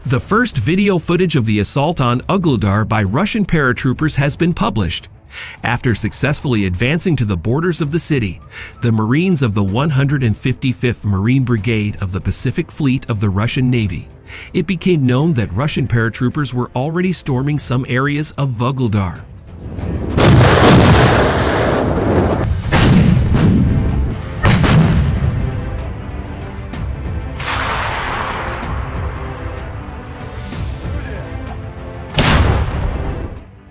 The first video footage of the assault on Ugledar by Russian paratroopers has been published. After successfully advancing to the borders of the city, the Marines of the 155th Marine Brigade of the Pacific Fleet of the Russian Navy, it became known that Russian paratroopers were already storming some areas of Ugledar.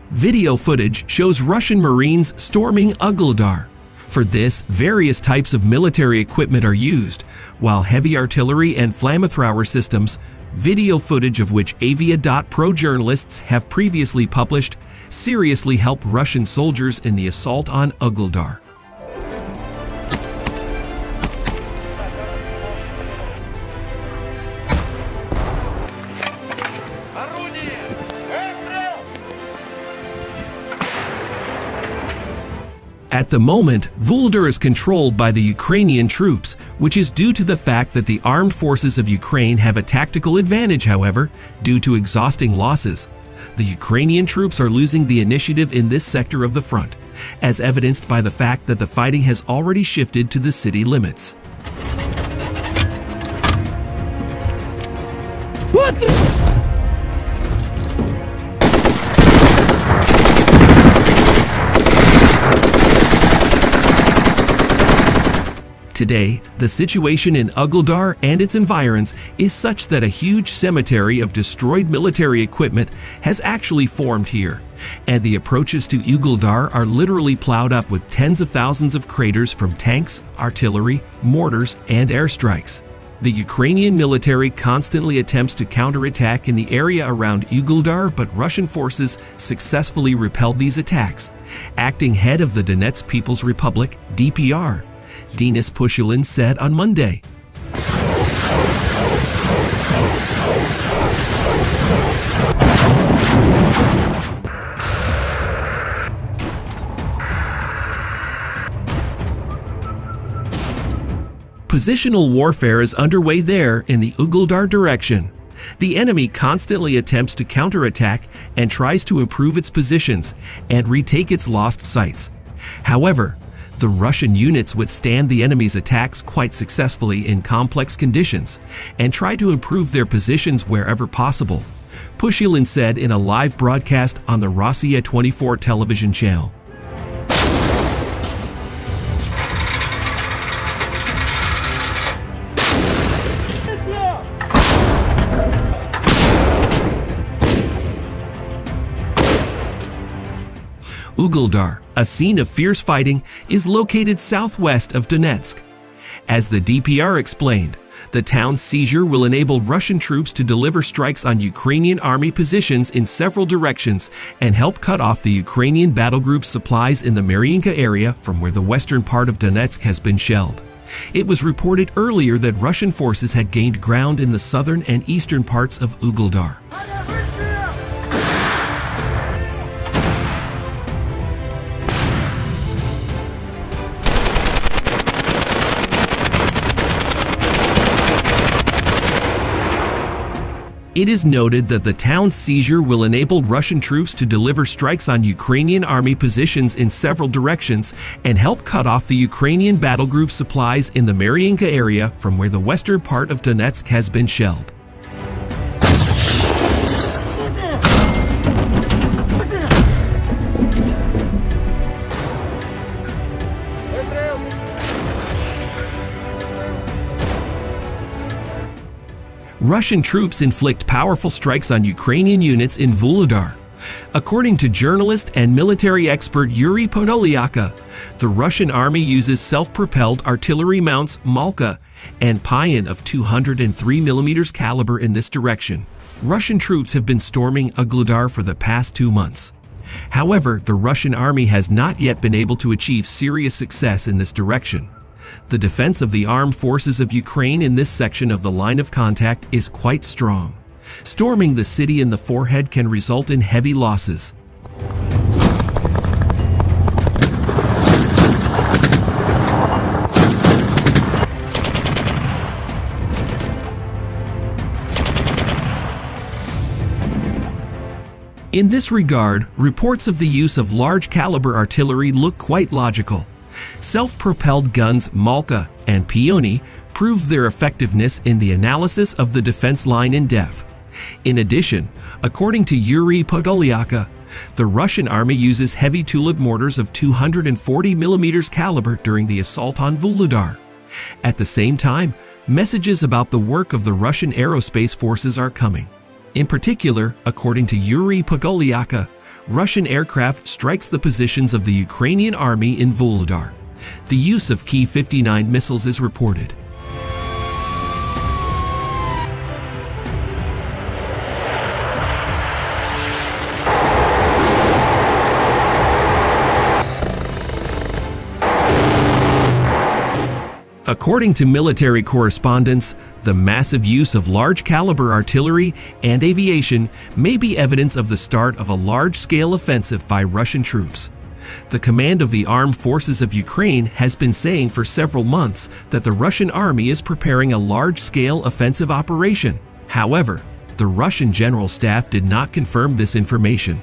Video footage shows Russian Marines storming Ugledar. For this, various types of military equipment are used, while heavy artillery and flamethrower systems, video footage of which Avia.pro journalists have previously published, seriously help Russian soldiers in the assault on Ugledar. At the moment, Vuhledar is controlled by the Ukrainian troops, which is due to the fact that the armed forces of Ukraine have a tactical advantage, however, due to exhausting losses. The Ukrainian troops are losing the initiative in this sector of the front, as evidenced by the fact that the fighting has already shifted to the city limits. Today, the situation in Ugledar and its environs is such that a huge cemetery of destroyed military equipment has actually formed here, and the approaches to Ugledar are literally plowed up with tens of thousands of craters from tanks, artillery, mortars, and airstrikes. The Ukrainian military constantly attempts to counterattack in the area around Ugledar, but Russian forces successfully repelled these attacks. Acting head of the Donetsk People's Republic, DPR, Denis Pushilin said on Monday. Positional warfare is underway there in the Ugledar direction. The enemy constantly attempts to counterattack and tries to improve its positions and retake its lost sites. However, the Russian units withstand the enemy's attacks quite successfully in complex conditions and try to improve their positions wherever possible, Pushilin said in a live broadcast on the Rossiya 24 television channel. Ugledar, a scene of fierce fighting, is located southwest of Donetsk. As the DPR explained, the town's seizure will enable Russian troops to deliver strikes on Ukrainian army positions in several directions and help cut off the Ukrainian battle group's supplies in the Mariinka area from where the western part of Donetsk has been shelled. It was reported earlier that Russian forces had gained ground in the southern and eastern parts of Ugledar. It is noted that the town's seizure will enable Russian troops to deliver strikes on Ukrainian army positions in several directions and help cut off the Ukrainian battle group supplies in the Mariinka area from where the western part of Donetsk has been shelled. Russian troops inflict powerful strikes on Ukrainian units in Vuhledar. According to journalist and military expert Yuri Podolyaka, the Russian army uses self-propelled artillery mounts Malka and Payan of 203mm caliber in this direction. Russian troops have been storming Ugledar for the past 2 months. However, the Russian army has not yet been able to achieve serious success in this direction. The defense of the armed forces of Ukraine in this section of the line of contact is quite strong. Storming the city in the forehead can result in heavy losses. In this regard, reports of the use of large-caliber artillery look quite logical. Self-propelled guns Malka and Peony proved their effectiveness in the analysis of the defense line in depth. In addition, according to Yuri Podolyaka, the Russian army uses heavy tulip mortars of 240 mm caliber during the assault on Vuhledar. At the same time, messages about the work of the Russian aerospace forces are coming. In particular, according to Yuri Podolyaka, Russian aircraft strikes the positions of the Ukrainian army in Vuhledar. The use of Ki-59 missiles is reported. According to military correspondents, the massive use of large-caliber artillery and aviation may be evidence of the start of a large-scale offensive by Russian troops. The command of the Armed Forces of Ukraine has been saying for several months that the Russian army is preparing a large-scale offensive operation. However, the Russian General Staff did not confirm this information.